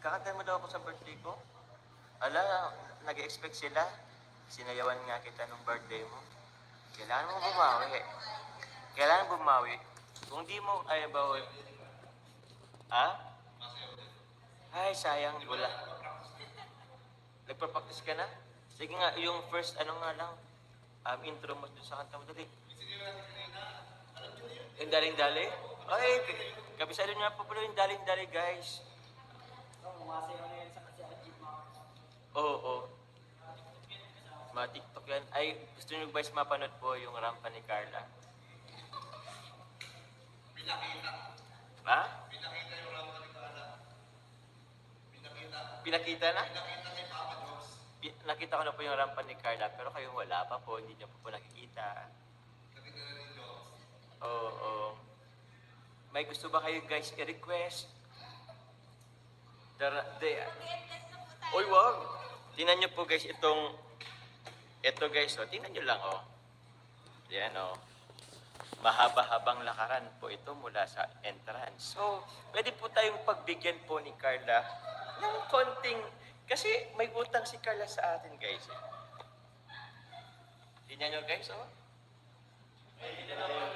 Kakanta mo daw ako sa birthday ko? Ala, nag-expect sila. Sinayawan nga kita nung birthday mo. Kailangan mo bumawi. Kailangan bumawi. Kung di mo, ay ba, ha? Ay, sayang, wala. Nagpa-practice ka na? Sige nga, yung first, ano nga lang, intro mo dun sa kanta mo, dali. Yung daling-dali? Ay, kabisado niya pa pala yung daling-dali, guys. Oo, oo. Mga TikTok yan. Ay, gusto nyo guys mapanood po yung rampa ni Carla? Ha? Pinakita na? Nakita ko na po yung rampa ni Carla, pero kayo wala pa po, hindi niyo po nakikita. Oo, oo. May gusto ba kayo guys i-request? Uy, wag! Tingnan niyo po guys ito guys, oh. Tingnan niyo lang, oh. Yan, oh. Mahaba-habang lakaran po ito mula sa entrance. So, pwede po tayong pagbigyan po ni Carla ng konting, kasi may utang si Carla sa atin guys. Tingnan niyo guys, oh. Tingnan niyo.